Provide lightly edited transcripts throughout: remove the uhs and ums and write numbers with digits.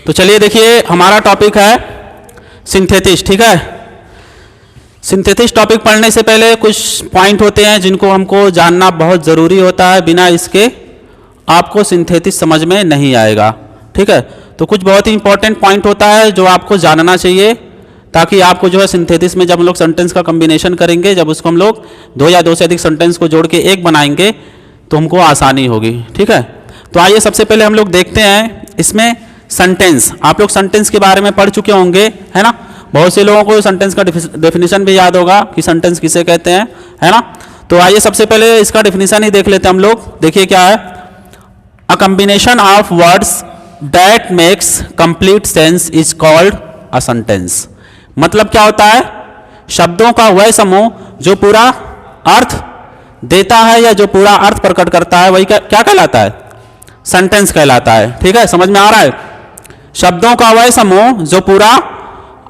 तो चलिए देखिए हमारा टॉपिक है सिंथेसिस। ठीक है, सिंथेसिस टॉपिक पढ़ने से पहले कुछ पॉइंट होते हैं जिनको हमको जानना बहुत ज़रूरी होता है, बिना इसके आपको सिंथेसिस समझ में नहीं आएगा। ठीक है, तो कुछ बहुत ही इंपॉर्टेंट पॉइंट होता है जो आपको जानना चाहिए, ताकि आपको जो है सिंथेसिस में जब हम लोग सेंटेंस का कॉम्बिनेशन करेंगे, जब उसको हम लोग दो या दो से अधिक सेंटेंस को जोड़ के एक बनाएंगे तो हमको आसानी होगी। ठीक है, तो आइए सबसे पहले हम लोग देखते हैं इसमें सेंटेंस। आप लोग सेंटेंस के बारे में पढ़ चुके होंगे, है ना। बहुत से लोगों को सेंटेंस का डेफिनेशन भी याद होगा कि सेंटेंस किसे कहते हैं, है ना। तो आइए सबसे पहले इसका डेफिनेशन ही देख लेते हैं हम लोग। देखिए क्या है, a combination of words that makes complete sense is called a sentence. मतलब क्या होता है, शब्दों का वह समूह जो पूरा अर्थ देता है या जो पूरा अर्थ प्रकट करता है, वही क्या कहलाता है, सेंटेंस कहलाता है। ठीक है, समझ में आ रहा है। शब्दों का वह समूह जो पूरा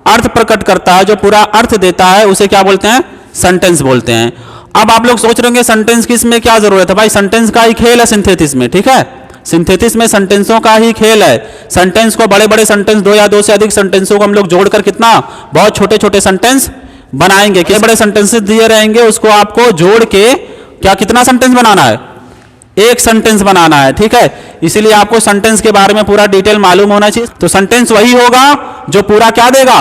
अर्थ प्रकट करता है, जो पूरा अर्थ देता है, उसे क्या बोलते हैं, सेंटेंस बोलते हैं। अब आप लोग सोच रहे होंगे सेंटेंस की इसमें क्या जरूरत है, भाई सेंटेंस का ही खेल है सिंथेसिस में। ठीक है, सिंथेसिस में सेंटेंसों का ही खेल है। सेंटेंस को बड़े बड़े सेंटेंस, दो या दो से अधिक सेंटेंसों को हम लोग जोड़कर कितना बहुत छोटे छोटे सेंटेंस बनाएंगे। क्या बड़े सेंटेंसेस दिए रहेंगे, उसको आपको जोड़ के क्या कितना सेंटेंस बनाना है, एक सेंटेंस बनाना है। ठीक है, इसीलिए आपको सेंटेंस के बारे में पूरा डिटेल मालूम होना चाहिए। तो सेंटेंस वही होगा जो पूरा क्या देगा,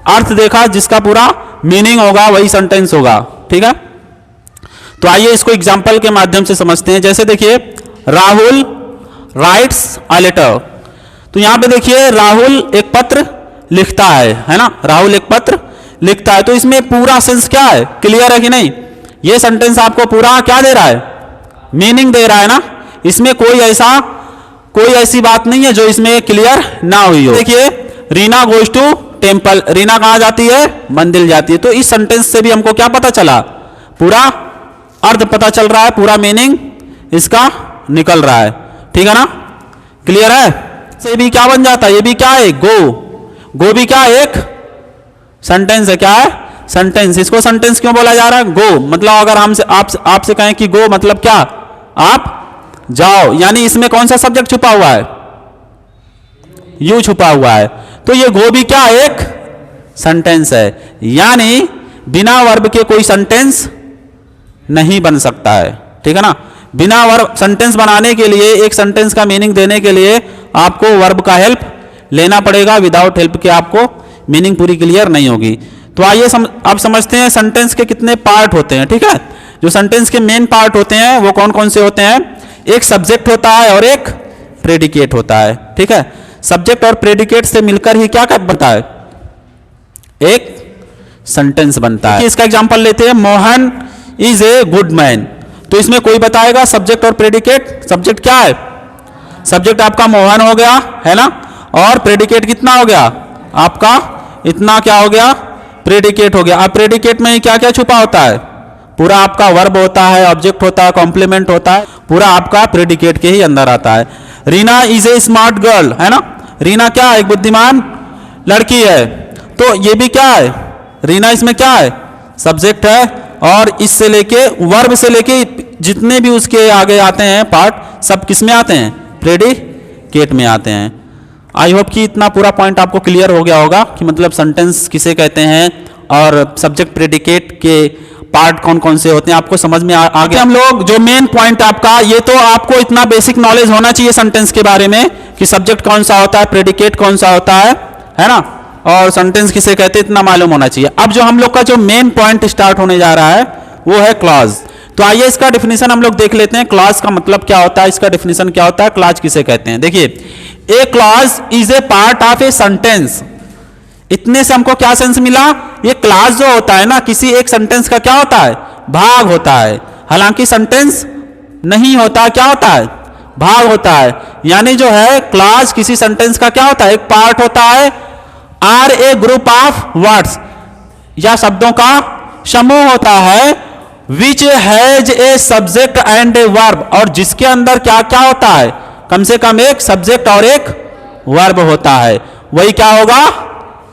अर्थ देखा, जिसका पूरा मीनिंग होगा, वही सेंटेंस होगा। ठीक है, तो आइए इसको एग्जांपल के माध्यम से समझते हैं। जैसे देखिए, राहुल राइट्स अ लेटर। तो यहां पे देखिए राहुल एक पत्र लिखता है ना, राहुल एक पत्र लिखता है। तो इसमें पूरा सेंस क्या है, क्लियर है कि नहीं। ये सेंटेंस आपको पूरा क्या दे रहा है, मीनिंग दे रहा है ना। इसमें कोई ऐसी बात नहीं है जो इसमें क्लियर ना हुई हो। देखिए, Reena goes to temple, Reena कहां जाती है, मंदिर जाती है। तो इस सेंटेंस से भी हमको क्या पता चला, पूरा अर्थ पता चल रहा है, पूरा मीनिंग इसका निकल रहा है। ठीक है ना, क्लियर है। से भी क्या बन जाता है, ये भी क्या है, गो भी क्या एक सेंटेंस है, क्या है, सेंटेंस। इसको सेंटेंस क्यों बोला जा रहा है, गो मतलब अगर हमसे आपसे कहें कि गो मतलब क्या, आप जाओ, यानी इसमें कौन सा सब्जेक्ट छुपा हुआ है, यू छुपा हुआ है। तो ये गो भी क्या एक सेंटेंस है, यानी बिना वर्ब के कोई सेंटेंस नहीं बन सकता है। ठीक है ना, बिना वर्ब सेंटेंस बनाने के लिए, एक सेंटेंस का मीनिंग देने के लिए आपको वर्ब का हेल्प लेना पड़ेगा। विदाउट हेल्प के आपको मीनिंग पूरी क्लियर नहीं होगी। तो आइए आप समझते हैं सेंटेंस के कितने पार्ट होते हैं। ठीक है, जो सेंटेंस के मेन पार्ट होते हैं वो कौन कौन से होते हैं, एक सब्जेक्ट होता है और एक प्रेडिकेट होता है। ठीक है, सब्जेक्ट और प्रेडिकेट से मिलकर ही क्या बनता है, एक सेंटेंस बनता है। इसका एग्जांपल लेते हैं, Mohan is a good man. तो इसमें कोई बताएगा सब्जेक्ट और प्रेडिकेट। सब्जेक्ट क्या है, सब्जेक्ट आपका मोहन हो गया, है ना, और प्रेडिकेट कितना हो गया आपका, इतना क्या हो गया, प्रेडिकेट हो गया। अब प्रेडिकेट में क्या क्या छुपा होता है, पूरा आपका वर्ब होता है, ऑब्जेक्ट होता है, कॉम्प्लीमेंट होता है, पूरा आपका प्रेडिकेट के ही अंदर आता है। Reena is a smart girl, है ना, रीना क्या है, एक बुद्धिमान लड़की है। तो ये भी क्या है, रीना इसमें क्या है, सब्जेक्ट है, और इससे लेके वर्ब से लेके जितने भी उसके आगे आते हैं पार्ट, सब किस में आते हैं, प्रेडिकेट में आते हैं। आई होप कि इतना पूरा पॉइंट आपको क्लियर हो गया होगा कि मतलब सेंटेंस किसे कहते हैं और सब्जेक्ट प्रेडिकेट के पार्ट कौन कौन से होते हैं, आपको समझ में आ गया। हम लोग जो मेन पॉइंट आपका, ये तो आपको इतना बेसिक नॉलेज होना चाहिए सेंटेंस के बारे में कि सब्जेक्ट कौन सा होता है, प्रेडिकेट कौन सा होता है ना, और सेंटेंस किसे कहते हैं, इतना मालूम होना चाहिए। अब जो हम लोग का जो मेन पॉइंट स्टार्ट होने जा रहा है वो है क्लॉज। तो आइए इसका डेफिनेशन हम लोग देख लेते हैं। क्लॉज का मतलब क्या होता है, इसका डेफिनेशन क्या होता है, क्लॉज किसे कहते हैं। देखिए, ए clause is a part of a sentence. इतने से हमको क्या सेंस मिला, ये क्लॉज जो होता है ना, किसी एक सेंटेंस का क्या होता है, भाग होता है। हालांकि सेंटेंस नहीं होता, क्या होता है, भाग होता है। यानी जो है क्लॉज किसी सेंटेंस का क्या होता है, एक पार्ट होता है। Are a group of words, या शब्दों का समूह होता है, which has a subject and a verb, और जिसके अंदर क्या क्या होता है, कम से कम एक सब्जेक्ट और एक वर्ब होता है, वही क्या होगा,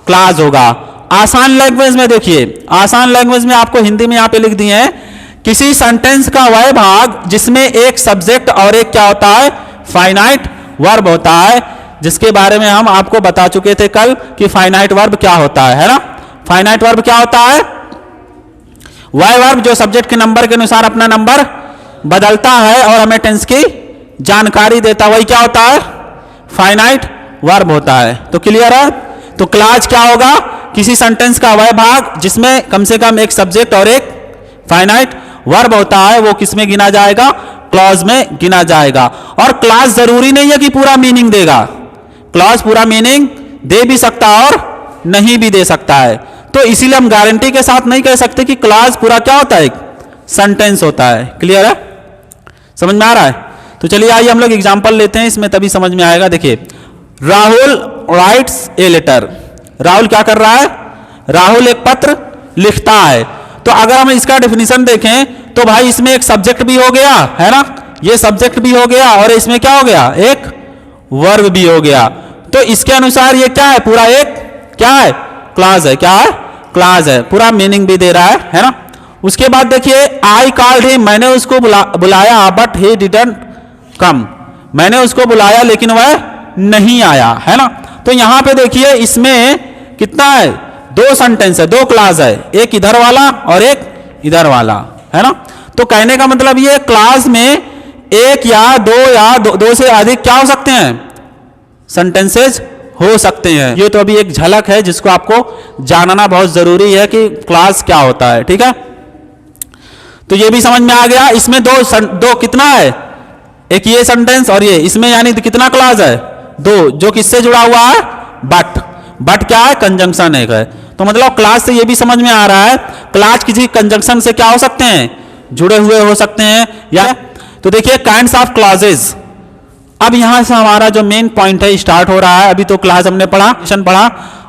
क्लॉज होगा। आसान लैंग्वेज में देखिए, आसान लैंग्वेज में आपको हिंदी में यहां पे लिख दिए हैं, किसी सेंटेंस का वह भाग जिसमें एक सब्जेक्ट और एक क्या होता है, फाइनाइट वर्ब होता है, जिसके बारे में हम आपको बता चुके थे कल कि फाइनाइट वर्ब क्या होता है ना। फाइनाइट वर्ब क्या होता है? वह वर्ब जो सब्जेक्ट के नंबर के अनुसार अपना नंबर बदलता है और हमें टेंस की जानकारी देता है, वही क्या होता है? फाइनाइट वर्ब होता है। तो क्लियर है? तो क्लॉज क्या होगा? किसी सेंटेंस का वह भाग जिसमें कम से कम एक सब्जेक्ट और एक फाइनाइट वर्ब होता है, वो किस में गिना जाएगा? क्लॉज में गिना जाएगा। और क्लॉज जरूरी नहीं है कि पूरा मीनिंग देगा, क्लॉज पूरा मीनिंग दे भी सकता और नहीं भी दे सकता है। तो इसीलिए हम गारंटी के साथ नहीं कह सकते कि क्लॉज पूरा क्या होता है? सेंटेंस होता है। क्लियर है? समझ में आ रहा है? तो चलिए आइए हम लोग एग्जांपल लेते हैं, इसमें तभी समझ में आएगा। देखिए, Rahul writes a letter. Rahul क्या कर रहा है? राहुल एक पत्र लिखता है। तो अगर हम इसका डेफिनेशन देखें तो भाई इसमें एक सब्जेक्ट भी हो गया है ना, ये सब्जेक्ट भी हो गया और इसमें क्या हो गया? एक वर्ब भी हो गया। तो इसके अनुसार ये क्या है? पूरा एक क्या है? क्लॉज है। क्या है? क्लॉज है। पूरा मीनिंग भी दे रहा है ना। उसके बाद देखिए, आई कॉल्ड हिम, मैंने उसको बुलाया बट ही डिडंट कम, मैंने उसको बुलाया लेकिन वह नहीं आया, है ना। तो यहां पे देखिए इसमें कितना है? दो सेंटेंस है, दो क्लॉज है, एक इधर वाला और एक इधर वाला, है ना। तो कहने का मतलब ये क्लॉज में एक या दो से अधिक क्या हो सकते हैं? सेंटेंसेज हो सकते हैं। ये तो अभी एक झलक है जिसको आपको जानना बहुत जरूरी है कि क्लॉज क्या होता है। ठीक है, तो ये भी समझ में आ गया। इसमें दो कितना है? एक ये सेंटेंस और ये, इसमें यानी कितना क्लॉज है? दो। जो किससे जुड़ा हुआ है? बट। बट क्या है? कंजंक्शन एक है। तो मतलब क्लॉज से ये भी समझ में आ रहा है क्लॉज किसी कंजंक्शन से क्या हो सकते हैं? जुड़े हुए हो सकते हैं। या तो देखिए काइंड्स ऑफ क्लॉजेज। अब यहां से हमारा जो मेन पॉइंट है स्टार्ट हो रहा है। अभी तो क्लास हमने पढ़ा,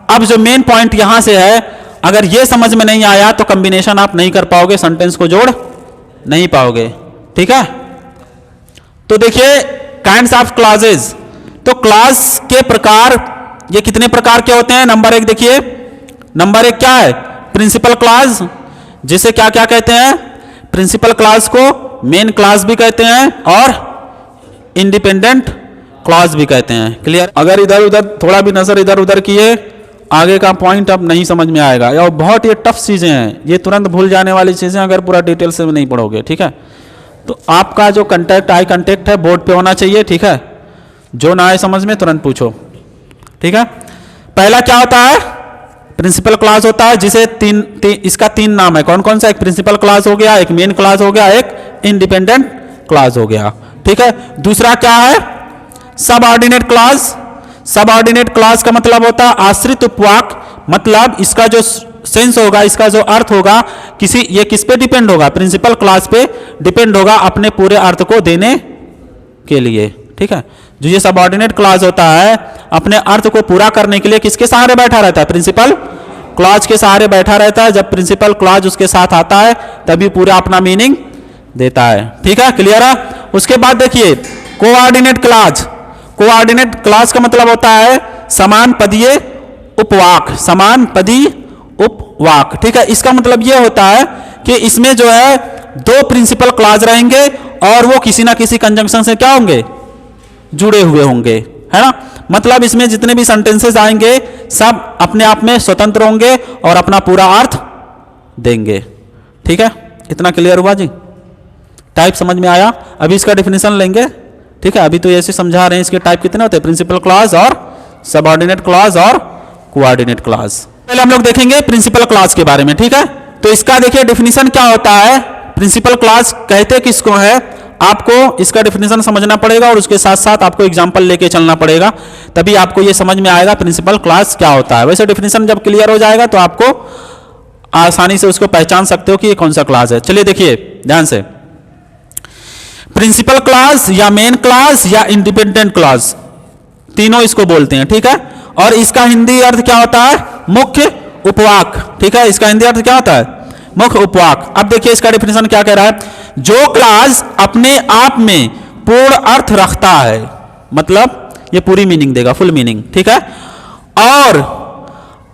अब जो मेन पॉइंट यहां से है, अगर ये समझ में नहीं आया तो कॉम्बिनेशन आप नहीं कर पाओगे, सेंटेंस को जोड़ नहीं पाओगे। ठीक है, तो देखिए काइंड्स ऑफ क्लॉजेज। तो क्लॉज के प्रकार, ये कितने प्रकार के होते हैं? नंबर एक देखिए, नंबर एक क्या है? प्रिंसिपल क्लॉज, जिसे क्या क्या कहते हैं? प्रिंसिपल क्लॉज को मेन क्लॉज भी कहते हैं और इंडिपेंडेंट क्लॉज भी कहते हैं। क्लियर? अगर इधर उधर थोड़ा भी नजर इधर उधर किए, आगे का पॉइंट अब नहीं समझ में आएगा। या बहुत ये टफ चीजें हैं, ये तुरंत भूल जाने वाली चीजें अगर पूरा डिटेल से नहीं पढ़ोगे। ठीक है, तो आपका जो कंटेक्ट आई कांटेक्ट है बोर्ड पे होना चाहिए। ठीक है, जो ना आए समझ में तुरंत पूछो। ठीक है, पहला क्या होता है? प्रिंसिपल क्लॉज होता है, जिसे इसका तीन नाम है। कौन कौन सा? एक प्रिंसिपल क्लॉज हो गया, एक मेन क्लॉज हो गया, एक इंडिपेंडेंट क्लॉज हो गया। ठीक है, दूसरा क्या है? Subordinate clause. सबऑर्डिनेट क्लॉज का मतलब होता है आश्रित उपवाक। मतलब इसका जो सेंस होगा, इसका जो अर्थ होगा, ये किस पे डिपेंड होगा? प्रिंसिपल क्लॉज पे डिपेंड होगा अपने पूरे अर्थ को देने के लिए। ठीक है, जो ये सबऑर्डिनेट क्लॉज होता है अपने अर्थ को पूरा करने के लिए किसके सहारे बैठा रहता है? प्रिंसिपल क्लॉज के सहारे बैठा रहता है। जब प्रिंसिपल क्लॉज उसके साथ आता है तभी पूरा अपना मीनिंग देता है। ठीक है, क्लियर है? उसके बाद देखिए कोऑर्डिनेट क्लॉज। कोऑर्डिनेट क्लॉज का मतलब होता है समान पदीय उपवाक। समान पदीय उपवाक। ठीक है, इसका मतलब यह होता है कि इसमें जो है दो प्रिंसिपल क्लॉज रहेंगे और वो किसी ना किसी कंजंक्शन से क्या होंगे? जुड़े हुए होंगे, है ना। मतलब इसमें जितने भी सेंटेंसेस आएंगे सब अपने आप में स्वतंत्र होंगे और अपना पूरा अर्थ देंगे। ठीक है, इतना क्लियर हुआ जी? टाइप समझ में आया? अभी इसका डेफिनेशन लेंगे। ठीक है, अभी तो ऐसे समझा रहे हैं इसके टाइप कितने होते हैं? प्रिंसिपल क्लॉज और सबऑर्डिनेट क्लॉज और कोऑर्डिनेट क्लॉज। पहले हम लोग देखेंगे प्रिंसिपल क्लॉज के बारे में। ठीक है, तो इसका देखिए डेफिनेशन क्या होता है। प्रिंसिपल क्लॉज कहते किसको है? आपको इसका डेफिनेशन समझना पड़ेगा और उसके साथ साथ आपको एग्जांपल लेके चलना पड़ेगा, तभी आपको ये समझ में आएगा प्रिंसिपल क्लॉज क्या होता है। वैसे डेफिनेशन जब क्लियर हो जाएगा तो आपको आसानी से उसको पहचान सकते हो कि ये कौन सा क्लॉज है। चलिए देखिए ध्यान से, प्रिंसिपल क्लॉज या मेन क्लॉज या इंडिपेंडेंट क्लॉज, तीनों इसको बोलते हैं। ठीक है, और इसका हिंदी अर्थ क्या होता है? मुख्य उपवाक। ठीक है, इसका हिंदी अर्थ क्या होता है? मुख्य उपवाक। अब देखिए इसका डेफिनेशन क्या कह रहा है? जो क्लॉज अपने आप में पूर्ण अर्थ रखता है, मतलब ये पूरी मीनिंग देगा, फुल मीनिंग। ठीक है, और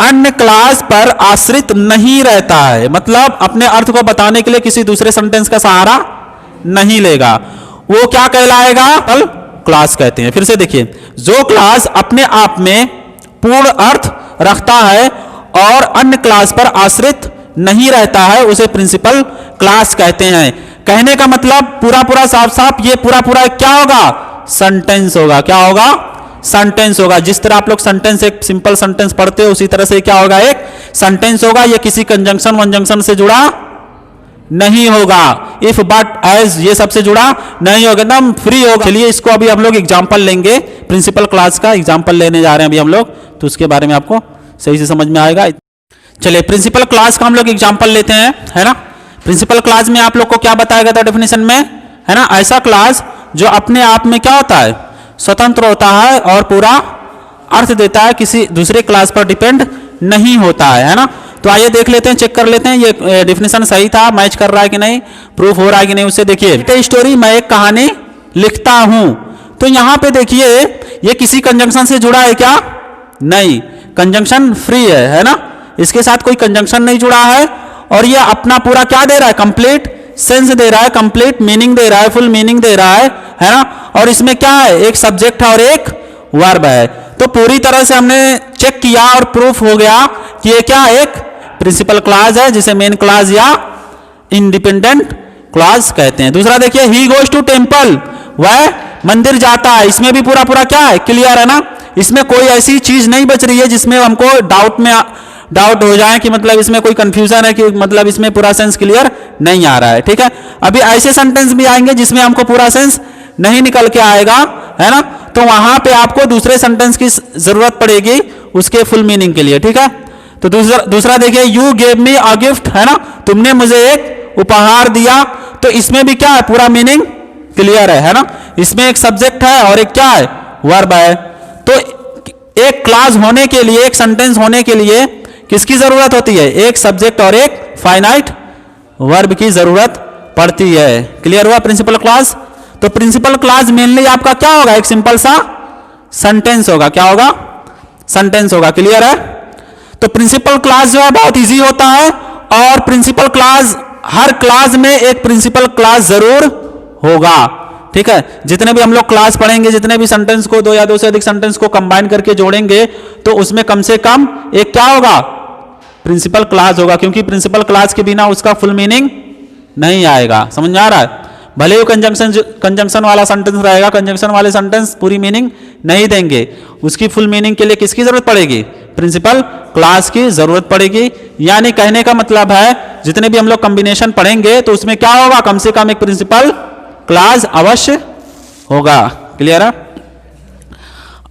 अन्य क्लॉज पर आश्रित नहीं रहता है, मतलब अपने अर्थ को बताने के लिए किसी दूसरे सेंटेंस का सहारा नहीं लेगा, वो क्या कहलाएगा? क्लॉज कहते हैं। फिर से देखिए, जो क्लास अपने आप में पूर्ण अर्थ रखता है और अन्य क्लास पर आश्रित नहीं रहता है उसे प्रिंसिपल क्लास कहते हैं। कहने का मतलब पूरा पूरा साफ साफ ये पूरा पूरा क्या होगा, सेंटेंस होगा। क्या होगा, सेंटेंस होगा। जिस तरह आप लोग सेंटेंस एक सिंपल सेंटेंस पढ़ते हो उसी तरह से क्या होगा, एक सेंटेंस होगा। ये किसी कंजंक्शन वंजंक्शन से जुड़ा नहीं होगा, इफ बट एज ये सबसे जुड़ा नहीं होगा, एकदम फ्री होगा। चलिए इसको अभी हम लोग एग्जांपल लेंगे, प्रिंसिपल क्लास का एग्जांपल लेने जा रहे हैं अभी हम लोग, तो उसके बारे में आपको सही से समझ में आएगा। चलिए प्रिंसिपल क्लास का हम लोग एग्जांपल लेते हैं, है ना। प्रिंसिपल क्लास में आप लोग को क्या बताया गया था डेफिनेशन में, है ना, ऐसा क्लास जो अपने आप में क्या होता है, स्वतंत्र होता है और पूरा अर्थ देता है, किसी दूसरे क्लास पर डिपेंड नहीं होता है ना। तो आइए देख लेते हैं, चेक कर लेते हैं ये डेफिनेशन सही था, मैच कर रहा है कि नहीं, प्रूफ हो रहा है कि नहीं उससे। देखिए स्टोरी, मैं एक कहानी लिखता हूं, तो यहां पे देखिए ये किसी कंजंक्शन से जुड़ा है क्या, नहीं, कंजंक्शन फ्री है ना, इसके साथ कोई कंजंक्शन नहीं जुड़ा है और ये अपना पूरा क्या दे रहा है, कंप्लीट सेंस दे रहा है, कंप्लीट मीनिंग दे रहा है, फुल मीनिंग दे रहा है ना। और इसमें क्या है, एक सब्जेक्ट है और एक वर्ब है। तो पूरी तरह से हमने चेक किया और प्रूफ हो गया कि ये क्या एक प्रिंसिपल क्लास है, जिसे मेन क्लास या इंडिपेंडेंट क्लास कहते हैं। दूसरा देखिए, ही गोज टू टेम्पल, वह मंदिर जाता है, इसमें भी पूरा पूरा क्या है, क्लियर है ना। इसमें कोई ऐसी चीज नहीं बच रही है जिसमें हमको डाउट हो जाए कि मतलब इसमें कोई कंफ्यूजन है कि मतलब इसमें पूरा सेंस क्लियर नहीं आ रहा है, ठीक है। अभी ऐसे सेंटेंस भी आएंगे जिसमें हमको पूरा सेंस नहीं निकल के आएगा, है ना, तो वहां पे आपको दूसरे सेंटेंस की जरूरत पड़ेगी उसके फुल मीनिंग के लिए, ठीक है। तो दूसरा देखिए, you gave me a gift, है ना, तुमने मुझे एक उपहार दिया, तो इसमें भी क्या है, पूरा मीनिंग क्लियर है ना। इसमें एक सब्जेक्ट है और एक क्या है, वर्ब है। तो एक क्लास होने के लिए, एक सेंटेंस होने के लिए किसकी जरूरत होती है, एक सब्जेक्ट और एक फाइनाइट वर्ब की जरूरत पड़ती है। क्लियर हुआ प्रिंसिपल क्लास। तो प्रिंसिपल क्लास मेनली आपका क्या होगा, एक सिंपल सा सेंटेंस होगा। क्या होगा, सेंटेंस होगा। क्लियर है। तो प्रिंसिपल क्लास जो है बहुत इजी होता है और प्रिंसिपल क्लास, हर क्लास में एक प्रिंसिपल क्लास जरूर होगा, ठीक है। जितने भी हम लोग क्लास पढ़ेंगे, जितने भी सेंटेंस को, दो या दो से अधिक सेंटेंस को कंबाइन करके जोड़ेंगे, तो उसमें कम से कम एक क्या होगा, प्रिंसिपल क्लास होगा, क्योंकि प्रिंसिपल क्लास के बिना उसका फुल मीनिंग नहीं आएगा। समझ में आ रहा है। भले ही कंजंक्शन वाला सेंटेंस रहेगा, कंजंक्शन वाले सेंटेंस पूरी मीनिंग नहीं देंगे, उसकी फुल मीनिंग के लिए किसकी जरूरत पड़ेगी, प्रिंसिपल क्लास की जरूरत पड़ेगी। यानी कहने का मतलब है जितने भी हम लोग कॉम्बिनेशन पढ़ेंगे तो उसमें क्या होगा, कम से कम एक प्रिंसिपल क्लास अवश्य होगा। क्लियर है।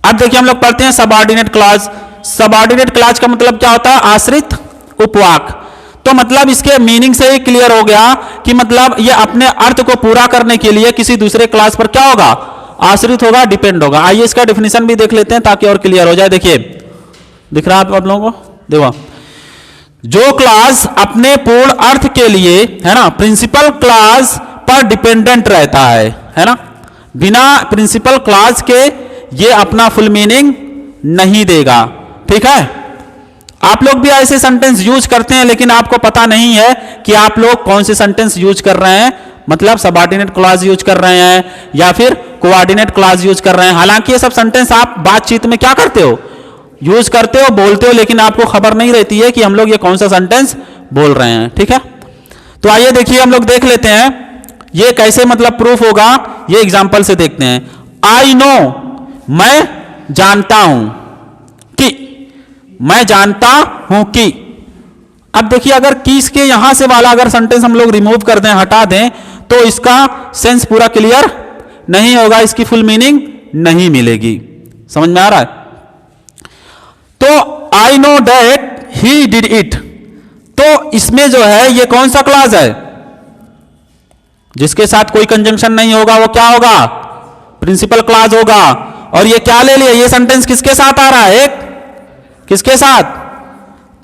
अब देखिए हम लोग पढ़ते हैं सबऑर्डिनेट क्लास। सबऑर्डिनेट क्लास का मतलब क्या होता है, आश्रित उपवाक। तो मतलब इसके मीनिंग से ही क्लियर हो गया कि मतलब ये अपने अर्थ को पूरा करने के लिए किसी दूसरे क्लास पर क्या होगा, आश्रित होगा, डिपेंड होगा। आइए इसका डेफिनेशन भी देख लेते हैं ताकि और क्लियर हो जाए। देखिए दिख रहा है आप लोगों को, देखो, जो क्लास अपने पूर्ण अर्थ के लिए, है ना, प्रिंसिपल क्लास पर डिपेंडेंट रहता है ना, बिना प्रिंसिपल क्लास के ये अपना फुल मीनिंग नहीं देगा, ठीक है। आप लोग भी ऐसे सेंटेंस यूज करते हैं लेकिन आपको पता नहीं है कि आप लोग कौन से सेंटेंस यूज कर रहे हैं, मतलब सबऑर्डिनेट क्लॉज यूज कर रहे हैं या फिर कोऑर्डिनेट क्लॉज यूज कर रहे हैं। हालांकि ये सब सेंटेंस आप बातचीत में क्या करते हो, यूज करते हो, बोलते हो, लेकिन आपको खबर नहीं रहती है कि हम लोग ये कौन सा सेंटेंस बोल रहे हैं, ठीक है। तो आइए देखिए हम लोग देख लेते हैं ये कैसे मतलब प्रूफ होगा, ये एग्जाम्पल से देखते हैं। आई नो, मैं जानता हूं कि, मैं जानता हूं कि। अब देखिए अगर किस के यहां से वाला अगर सेंटेंस हम लोग रिमूव कर दें, हटा दें, तो इसका सेंस पूरा क्लियर नहीं होगा, इसकी फुल मीनिंग नहीं मिलेगी। समझ में आ रहा है। तो I know that he did it, तो इसमें जो है ये कौन सा क्लॉज है, जिसके साथ कोई कंजंक्शन नहीं होगा वो क्या होगा, प्रिंसिपल क्लॉज होगा। और ये क्या ले लिया, ये सेंटेंस किसके साथ आ रहा है, एक किसके साथ,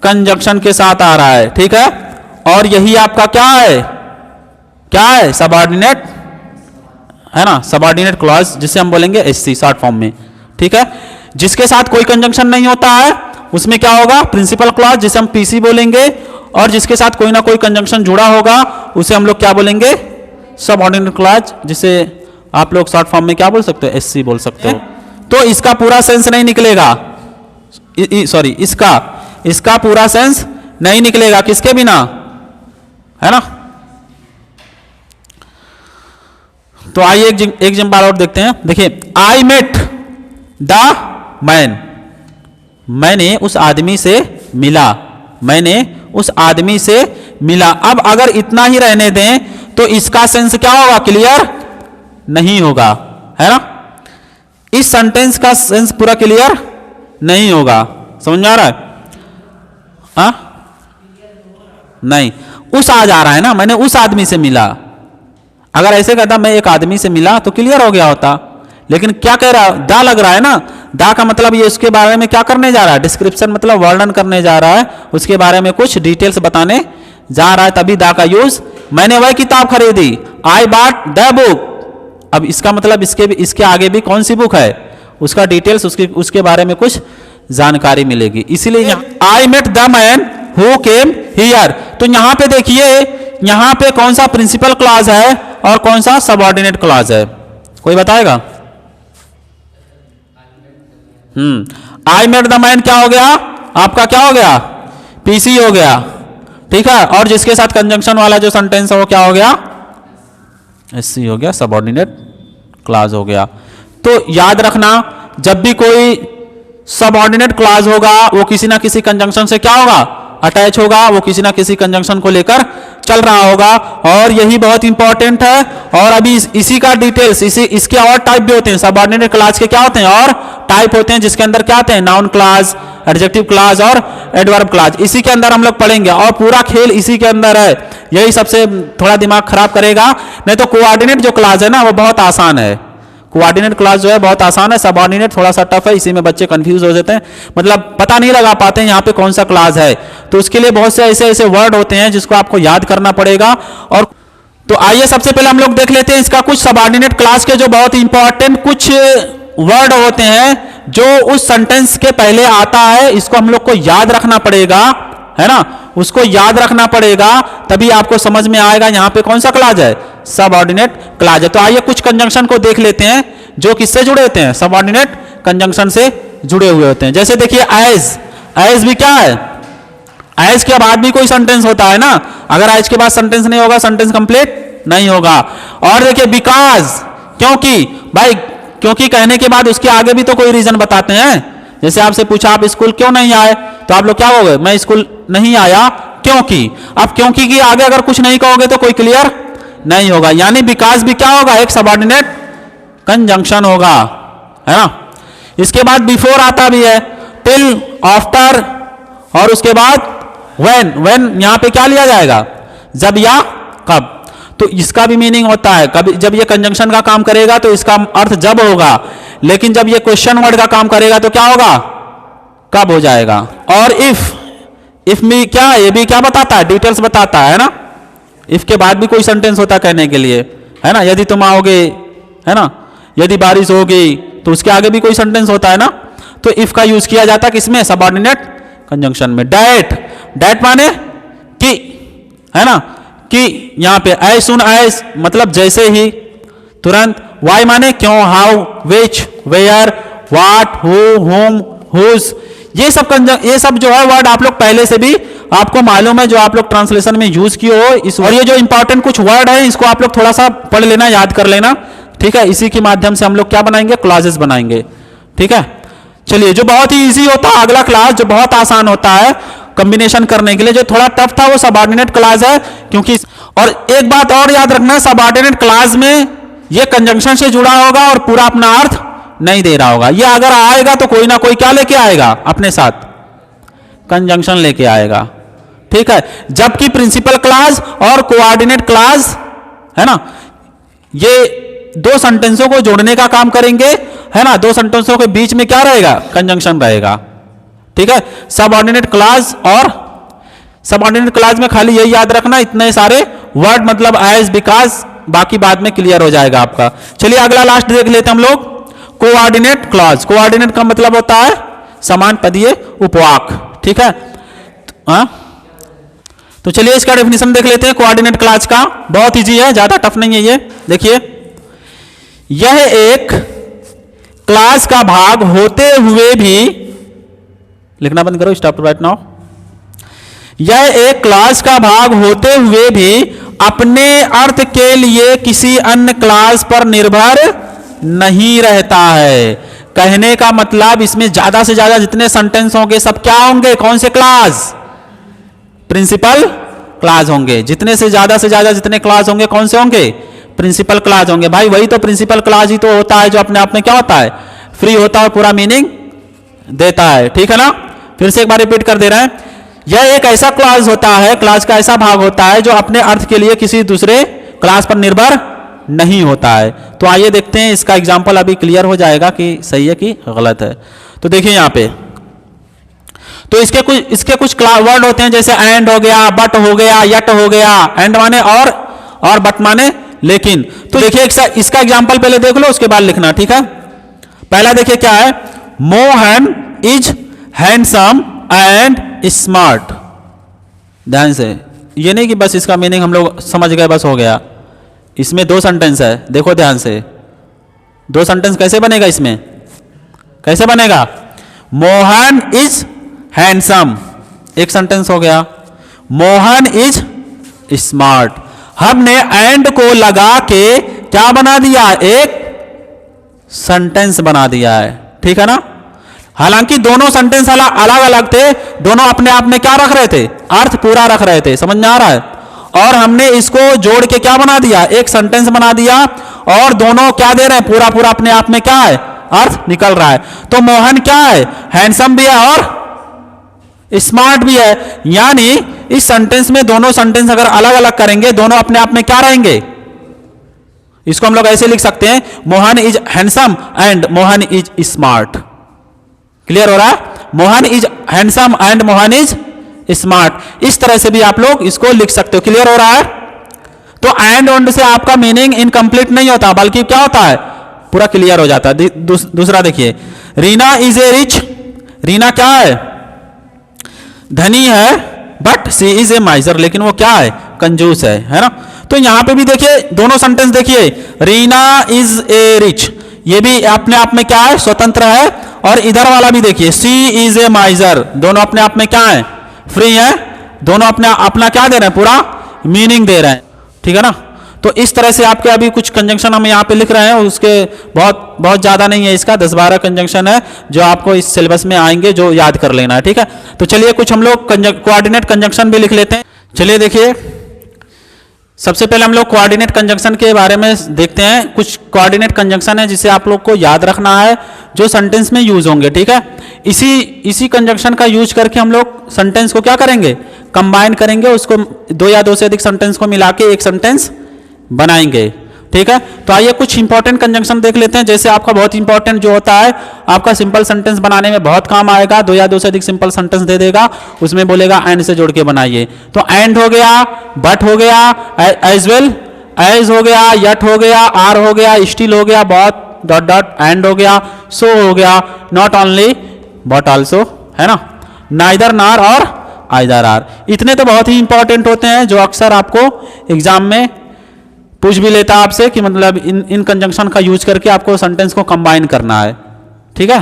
कंजंक्शन के साथ आ रहा है, ठीक है। और यही आपका क्या है, क्या है, सबऑर्डिनेट, है ना, सबऑर्डिनेट क्लॉज, जिसे हम बोलेंगे एससी शॉर्ट फॉर्म में, ठीक है। जिसके साथ कोई कंजंक्शन नहीं होता है उसमें क्या होगा, प्रिंसिपल क्लॉज, जिसे हम पीसी बोलेंगे। और जिसके साथ कोई ना कोई कंजंक्शन जुड़ा होगा उसे हम लोग क्या बोलेंगे, सबऑर्डिनेट क्लॉज, जिसे आप लोग शॉर्ट फॉर्म में क्या बोल सकते हो, एससी बोल सकते हो। तो इसका पूरा सेंस नहीं निकलेगा, सॉरी इसका पूरा सेंस नहीं निकलेगा किसके बिना, है ना। तो आइए एक एग्जांपल और देखते हैं। देखिए, आई मेट द मैन, मैंने उस आदमी से मिला, मैंने उस आदमी से मिला। अब अगर इतना ही रहने दें तो इसका सेंस क्या होगा, क्लियर नहीं होगा, है ना। इस सेंटेंस का सेंस पूरा क्लियर नहीं होगा, समझ में आ रहा है? हाँ, नहीं, उस आ जा रहा है ना, मैंने उस आदमी से मिला। अगर ऐसे कहता मैं एक आदमी से मिला तो क्लियर हो गया होता, लेकिन क्या कह रहा है, दा लग रहा है ना। दा का मतलब ये उसके बारे में क्या करने जा रहा है, डिस्क्रिप्शन मतलब वर्णन करने जा रहा है, उसके बारे में कुछ डिटेल्स बताने जा रहा है, तभी दा का यूज। मैंने वह किताब खरीदी, आई बॉट द बुक। अब इसका मतलब इसके आगे भी कौन सी बुक है, उसका डिटेल्स, उसके बारे में कुछ जानकारी मिलेगी। इसीलिए I met the man who came here. तो यहां पे देखिए, यहां पे कौन सा प्रिंसिपल क्लॉज है और कौन सा सबऑर्डिनेट क्लॉज है, कोई बताएगा? आई मेट द मैन क्या हो गया आपका, क्या हो गया, पीसी हो गया, ठीक है। और जिसके साथ कंजंक्शन वाला जो सेंटेंस है वो क्या हो गया, एससी हो गया, सबऑर्डिनेट क्लॉज हो गया। तो याद रखना, जब भी कोई सबऑर्डिनेट क्लॉज होगा वो किसी ना किसी कंजंक्शन से क्या होगा, अटैच होगा, वो किसी ना किसी कंजंक्शन को लेकर चल रहा होगा, और यही बहुत इंपॉर्टेंट है। और अभी इसी का डिटेल्स, इसके और टाइप भी होते हैं, सबऑर्डिनेट क्लॉज के क्या होते हैं और टाइप होते हैं, जिसके अंदर क्या आते हैं, नाउन क्लॉज, एडजेक्टिव क्लॉज और एडवर्ब क्लॉज, इसी के अंदर हम लोग पढ़ेंगे, और पूरा खेल इसी के अंदर है। यही सबसे थोड़ा दिमाग खराब करेगा, नहीं तो कोऑर्डिनेट जो क्लॉज है ना वो बहुत आसान है, कोऑर्डिनेट क्लॉज जो है बहुत आसान है, सबऑर्डिनेट थोड़ा सा टफ है, इसी में बच्चे कंफ्यूज हो जाते हैं, मतलब पता नहीं लगा पाते हैं यहाँ पे कौन सा क्लॉज है। तो उसके लिए बहुत से ऐसे वर्ड होते हैं जिसको आपको याद करना पड़ेगा। और तो आइए सबसे पहले हम लोग देख लेते हैं इसका कुछ सबऑर्डिनेट क्लॉज के जो बहुत इंपॉर्टेंट कुछ वर्ड होते हैं जो उस सेंटेंस के पहले आता है, इसको हम लोग को याद रखना पड़ेगा, है ना, उसको याद रखना पड़ेगा, तभी आपको समझ में आएगा यहाँ पे कौन सा क्लॉज है, सबऑर्डिनेट क्लॉज है। तो आइए कुछ कंजंक्शन को देख लेते हैं जो किससे जुड़े होते हैं, सबऑर्डिनेट कंजंक्शन से जुड़े हुए होते हैं। जैसे देखिए एज भी क्या है, एज के बाद भी कोई सेंटेंस होता है ना, अगर एज के बाद सेंटेंस नहीं होगा सेंटेंस कंप्लीट नहीं होगा। और देखिए बिकॉज, क्योंकि, भाई क्योंकि कहने के बाद उसके आगे भी तो कोई रीजन बताते हैं। जैसे आपसे पूछा आप स्कूल क्यों नहीं आए, तो आप लोग क्या कहोगे, मैं स्कूल नहीं आया क्योंकि। अब क्योंकि की आगे अगर कुछ नहीं कहोगे तो कोई क्लियर नहीं होगा, यानी बिकॉज भी क्या होगा, एक सबऑर्डिनेट कंजंक्शन होगा, है ना। इसके बाद बिफोर आता भी है, टिल, आफ्टर, और उसके बाद व्हेन यहां पे क्या लिया जाएगा, जब या कब। तो इसका भी मीनिंग होता है, कभी जब ये कंजंक्शन का काम करेगा तो इसका अर्थ जब होगा, लेकिन जब ये क्वेश्चन वर्ड का काम करेगा तो क्या होगा, कब हो जाएगा। और इफ में क्या है, ये भी क्या बताता है, डिटेल्स बताता है ना। इफ के बाद भी कोई सेंटेंस होता है कहने के लिए, है ना, यदि तुम आओगे, है ना, यदि बारिश होगी, तो उसके आगे भी कोई सेंटेंस होता है ना। तो इफ का यूज किया जाता है किसमें, सबऑर्डिनेट कंजंक्शन में। डेट माने कि, है ना, कि यहां पे एज सुन एज मतलब जैसे ही, तुरंत। वाई माने क्यों, how, which, where, what, who, whom, whose, ये सब जो है वर्ड आप लोग पहले से भी आपको मालूम है, जो आप लोग ट्रांसलेशन में यूज किए हो। और ये जो इंपॉर्टेंट कुछ वर्ड है इसको आप लोग थोड़ा सा पढ़ लेना, याद कर लेना, ठीक है। इसी के माध्यम से हम लोग क्या बनाएंगे, क्लॉजेस बनाएंगे, ठीक है। चलिए, जो बहुत ही इजी होता है अगला क्लास, जो बहुत आसान होता है कॉम्बिनेशन करने के लिए, जो थोड़ा टफ था वो सबऑर्डिनेट क्लॉज है, क्योंकि। और एक बात और याद रखना, सबऑर्डिनेट क्लॉज में ये कंजंक्शन से जुड़ा होगा और पूरा अपना अर्थ नहीं दे रहा होगा। ये अगर आएगा तो कोई ना कोई क्या लेके आएगा अपने साथ, कंजंक्शन लेके आएगा, ठीक है। जबकि प्रिंसिपल क्लॉज और कोऑर्डिनेट क्लॉज, है ना, ये दो सेंटेंसों को जोड़ने का काम करेंगे, है ना, दो सेंटेंसों के बीच में क्या रहेगा, कंजंक्शन रहेगा, ठीक है। सबऑर्डिनेट क्लॉज और सबऑर्डिनेट क्लॉज में खाली यही याद रखना, इतने सारे वर्ड मतलब एज, बिकॉज, बाकी बाद में क्लियर हो जाएगा आपका। चलिए अगला लास्ट देख लेते हैं हम लोग, कोऑर्डिनेट क्लॉज। कोऑर्डिनेट का मतलब होता है समान पदीय उपवाक, ठीक है। तो चलिए इसका डेफिनेशन देख लेते हैं कोऑर्डिनेट क्लॉज का, बहुत इजी है, ज्यादा टफ नहीं है ये। देखिए, यह एक क्लास का भाग होते हुए भी, लिखना बंद करो, स्टॉप राइट नाउ। यह एक क्लास का भाग होते हुए भी अपने अर्थ के लिए किसी अन्य क्लास पर निर्भर नहीं रहता है। कहने का मतलब इसमें ज्यादा से ज्यादा जितने सेंटेंस होंगे सब क्या होंगे, कौन से क्लास, प्रिंसिपल क्लास होंगे। जितने से ज्यादा जितने क्लास होंगे कौन से होंगे, प्रिंसिपल क्लास होंगे। भाई वही तो प्रिंसिपल क्लास ही तो होता है जो अपने आप में क्या होता है, फ्री होता है और पूरा मीनिंग देता है। ठीक है ना, फिर से एक बार रिपीट कर दे रहे हैं, यह एक ऐसा क्लास होता है, क्लास का ऐसा भाग होता है जो अपने अर्थ के लिए किसी दूसरे क्लास पर निर्भर नहीं होता है। तो आइए देखते हैं, इसका एग्जाम्पल अभी क्लियर हो जाएगा कि सही है कि गलत है। तो देखिए यहां पे, तो इसके कुछ वर्ड होते हैं, जैसे एंड हो गया, बट हो गया, यट हो गया। एंड माने और बट माने लेकिन। तो देखिए इसका एग्जाम्पल पहले देख लो, उसके बाद लिखना, ठीक है। पहला देखिए क्या है, Mohan is handsome and smart. ध्यान से, ये नहीं कि बस इसका मीनिंग हम लोग समझ गए बस हो गया। इसमें दो सेंटेंस है, देखो ध्यान से, दो सेंटेंस कैसे बनेगा, इसमें कैसे बनेगा, मोहन इज हैंडसम एक सेंटेंस हो गया, मोहन इज स्मार्ट। हमने एंड को लगा के क्या बना दिया, एक सेंटेंस बना दिया है। ठीक है ना, हालांकि दोनों सेंटेंस अलग अलग थे, दोनों अपने आप में क्या रख रहे थे, अर्थ पूरा रख रहे थे, समझ में आ रहा है। और हमने इसको जोड़ के क्या बना दिया, एक सेंटेंस बना दिया, और दोनों क्या दे रहे हैं, पूरा पूरा अपने आप में क्या है, अर्थ निकल रहा है। तो मोहन क्या है, हैंडसम भी है और स्मार्ट भी है। यानी इस सेंटेंस में दोनों सेंटेंस अगर अलग अलग करेंगे, दोनों अपने आप में क्या रहेंगे, इसको हम लोग ऐसे लिख सकते हैं, Mohan is handsome and Mohan is smart. Clear हो रहा है, Mohan is handsome and Mohan is smart. इस तरह से भी आप लोग इसको लिख सकते हो। क्लियर हो रहा है। तो एंड से आपका मीनिंग इनकम्प्लीट नहीं होता, बल्कि क्या होता है, पूरा क्लियर हो जाता है। दूसरा देखिए, Reena is a rich, Reena क्या है, धनी है, बट सी इज ए माइजर, लेकिन वो क्या है, कंजूस है ना। तो यहां पे भी देखिए दोनों सेंटेंस देखिए, रीना इज ए रिच, ये भी अपने आप में क्या है, स्वतंत्र है। और इधर वाला भी देखिए, सी इज ए माइजर, दोनों अपने आप में क्या है, फ्री है। दोनों अपना क्या दे रहे हैं, पूरा मीनिंग दे रहे हैं। ठीक है ना। तो इस तरह से आपके अभी कुछ कंजंक्शन हम यहाँ पे लिख रहे हैं, उसके बहुत ज़्यादा नहीं है, इसका 10-12 कंजंक्शन है जो आपको इस सिलेबस में आएंगे, जो याद कर लेना है। ठीक है, तो चलिए कुछ हम लोग कोऑर्डिनेट कंजंक्शन भी लिख लेते हैं। चलिए देखिए, सबसे पहले हम लोग कोऑर्डिनेट कंजंक्शन के बारे में देखते हैं। कुछ कोऑर्डिनेट कंजंक्शन है जिसे आप लोग को याद रखना है, जो सेंटेंस में यूज होंगे। ठीक है, इसी कंजंक्शन का यूज करके हम लोग सेंटेंस को क्या करेंगे, कंबाइन करेंगे, उसको दो या दो से अधिक सेंटेंस को मिला के एक सेंटेंस बनाएंगे। ठीक है, तो आइए कुछ इंपॉर्टेंट कंजंक्शन देख लेते हैं। जैसे आपका बहुत इंपॉर्टेंट जो होता है, आपका सिंपल सेंटेंस बनाने में बहुत काम आएगा, दो या दो से अधिक सिंपल सेंटेंस दे देगा, उसमें बोलेगा एंड से जोड़ के बनाइए। तो एंड हो गया, बट हो गया, एज वेल एज हो गया, यट हो गया, आर हो गया, स्टिल हो गया, बहुत डॉट डॉट, एंड हो गया, सो हो गया, नॉट ओनली बट ऑल्सो, है ना, नाइदर नार और आइदर आर। इतने तो बहुत ही इंपॉर्टेंट होते हैं, जो अक्सर आपको एग्जाम में पूछ भी लेता है आपसे कि मतलब इन कंजंक्शन का यूज करके आपको सेंटेंस को कंबाइन करना है। ठीक है,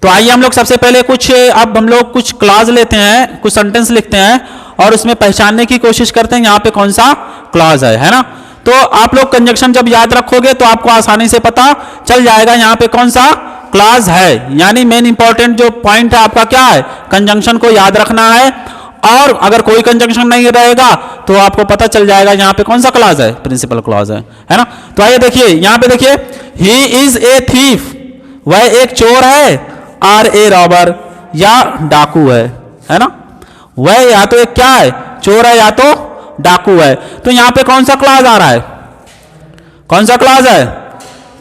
तो आइए हम लोग सबसे पहले अब हम लोग कुछ क्लॉज लेते हैं, कुछ सेंटेंस लिखते हैं और उसमें पहचानने की कोशिश करते हैं यहाँ पे कौन सा क्लॉज है ना। तो आप लोग कंजंक्शन जब याद रखोगे तो आपको आसानी से पता चल जाएगा यहाँ पे कौन सा क्लॉज है। यानी मेन इंपॉर्टेंट जो पॉइंट है आपका क्या है, कंजंक्शन को याद रखना है। और अगर कोई कंजंक्शन नहीं रहेगा तो आपको पता चल जाएगा यहाँ पे कौन सा क्लॉज है, प्रिंसिपल क्लॉज है ना। तो आइए देखिए, यहाँ पे देखिए, ही इज ए थीफ, वह एक चोर है, आर ए रॉबर, या डाकू है ना। वह या तो एक क्या है, चोर है, या तो डाकू है। तो यहाँ पे कौन सा क्लॉज आ रहा है, कौन सा क्लॉज है,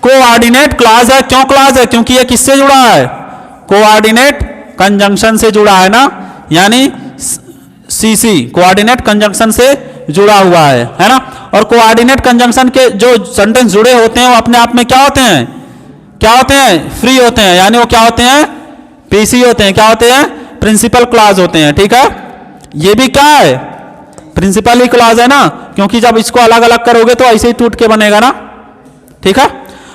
कोऑर्डिनेट क्लॉज है। क्यों क्लॉज है, क्योंकि ये किससे जुड़ा है, कोऑर्डिनेट कंजंक्शन से जुड़ा है ना, यानी सीसी कोऑर्डिनेट कंजंक्शन से जुड़ा हुआ है ना। और कोऑर्डिनेट कंजंक्शन के जो सेंटेंस जुड़े होते हैं वो अपने आप में क्या होते हैं, क्या होते हैं, फ्री होते हैं, यानी वो क्या होते हैं, पीसी होते हैं। क्या होते हैं, प्रिंसिपल क्लॉज होते हैं। ठीक है, ये भी क्या है, प्रिंसिपल ही क्लॉज है ना, क्योंकि जब इसको अलग अलग करोगे तो ऐसे ही टूट के बनेगा ना। ठीक है,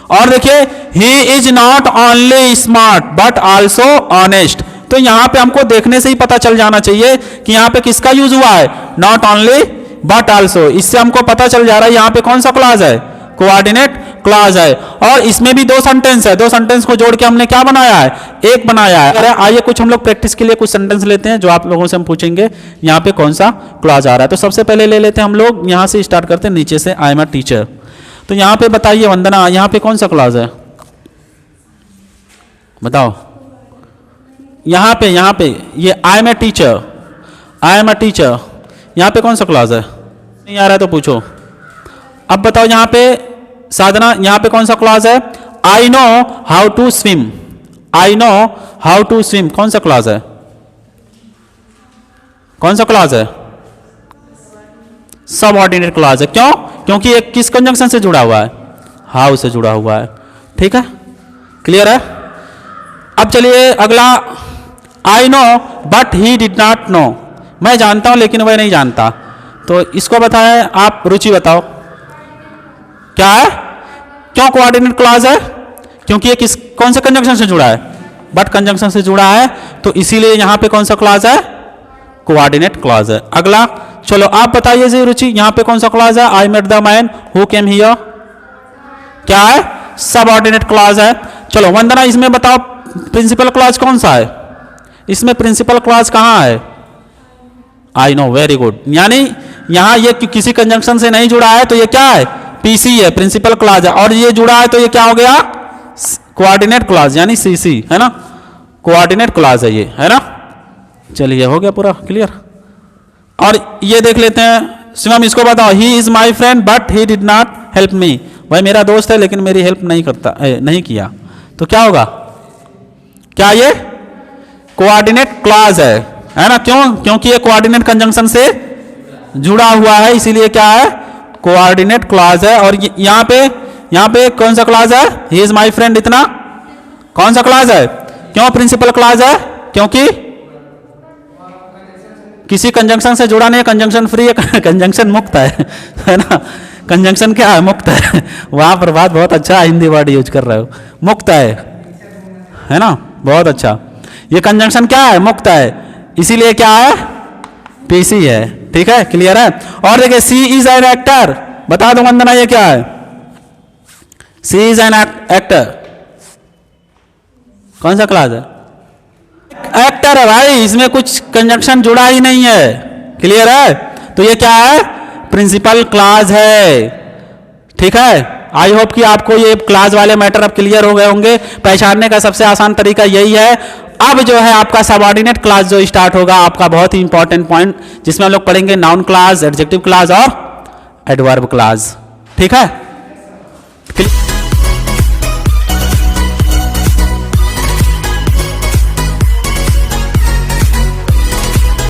और देखिए he is not only smart but also honest. तो यहां पे हमको देखने से ही पता चल जाना चाहिए कि यहां पे किसका यूज हुआ है, नॉट ओनली बट आल्सो। इससे हमको पता चल जा रहा है यहां पे कौन सा क्लॉज है, कोऑर्डिनेट क्लॉज है। और इसमें भी दो सेंटेंस है, दो सेंटेंस को जोड़ के हमने क्या बनाया है, एक बनाया है। अरे आइए कुछ हम लोग प्रैक्टिस के लिए कुछ सेंटेंस लेते हैं जो आप लोगों से हम पूछेंगे यहाँ पे कौन सा क्लॉज आ रहा है। तो सबसे पहले ले लेते हैं हम लोग, यहाँ से स्टार्ट करते हैं नीचे से, आई एम अ टीचर। तो यहाँ पे बताइए वंदना, यहाँ पे कौन सा क्लॉज है, बताओ। यहाँ पे ये I am a teacher, I am a teacher, यहाँ पे कौन सा क्लॉज है, नहीं आ रहा है तो पूछो। अब बताओ यहाँ पे साधना, यहाँ पे कौन सा क्लॉज है, I know how to swim, I know how to swim, कौन सा क्लॉज है, कौन सा क्लॉज है, सबऑर्डिनेट क्लॉज है। क्यों, क्योंकि ये किस कंजंक्शन से जुड़ा हुआ है, हाउ से जुड़ा हुआ है। ठीक है, क्लियर है। अब चलिए अगला, I know but he did not know, मैं जानता हूं लेकिन वह नहीं जानता। तो इसको बताएं आप, रुचि बताओ क्या है, क्यों कोऑर्डिनेट क्लॉज है, क्योंकि ये किस कौन से कंजंक्शन से जुड़ा है, बट कंजंक्शन से जुड़ा है, तो इसीलिए यहां पे कौन सा क्लॉज है, कोऑर्डिनेट क्लॉज है। अगला चलो आप बताइए जी रुचि, यहां पे कौन सा क्लॉज है, I met the man who came here, क्या है, सबऑर्डिनेट क्लॉज है। चलो वंदना इसमें बताओ प्रिंसिपल क्लॉज कौन सा है, इसमें प्रिंसिपल क्लॉज कहां है, आई नो, वेरी गुड। यानी यहां ये किसी कंजंक्शन से नहीं जुड़ा है तो ये क्या है, पीसी है, प्रिंसिपल क्लॉज है। और ये जुड़ा है तो ये क्या हो गया, कोऑर्डिनेट क्लॉज यानी सीसी, है ना, कोऑर्डिनेट क्लॉज है ये, है ना। चलिए हो गया पूरा क्लियर। और ये देख लेते हैं शिवम, इसको बताओ, he is my friend but he did not help me, वह मेरा दोस्त है लेकिन मेरी हेल्प नहीं करता, नहीं किया। तो क्या होगा, क्या ये कोऑर्डिनेट क्लॉज है ना। क्यों, क्योंकि ये कोऑर्डिनेट कंजंक्शन से जुड़ा हुआ है, इसीलिए क्या है, कोऑर्डिनेट क्लॉज है। और यहाँ पे कौन सा क्लॉज है, ही इज माई फ्रेंड, इतना कौन सा क्लॉज है, क्यों प्रिंसिपल क्लॉज है, क्योंकि किसी कंजंक्शन से जुड़ा नहीं, कंजंक्शन फ्री है, कंजंक्शन मुक्त है ना। कंजंक्शन क्या है, मुक्त है। वहां पर बात बहुत अच्छा हिंदी वर्ड यूज कर रहे हो, मुक्त है ना, बहुत अच्छा। ये कंजंक्शन क्या है, मुक्त है, इसीलिए क्या है, पीसी है। ठीक है, क्लियर है। और देखिए सी इज एन एक्टर, बता दो वंदना ये क्या है, सी इज एन एक्टर, कौन सा क्लॉज है, एक्टर है भाई, इसमें कुछ कंजंक्शन जुड़ा ही नहीं है, क्लियर है। तो ये क्या है, प्रिंसिपल क्लॉज है। ठीक है, आई होप कि आपको ये क्लॉज वाले मैटर अब क्लियर हो गए होंगे। पहचानने का सबसे आसान तरीका यही है। अब जो है आपका सबऑर्डिनेट क्लॉज जो स्टार्ट होगा, आपका बहुत ही इंपॉर्टेंट पॉइंट, जिसमें हम लोग पढ़ेंगे नाउन क्लॉज, एडजेक्टिव क्लॉज और एडवर्ब क्लॉज। ठीक है।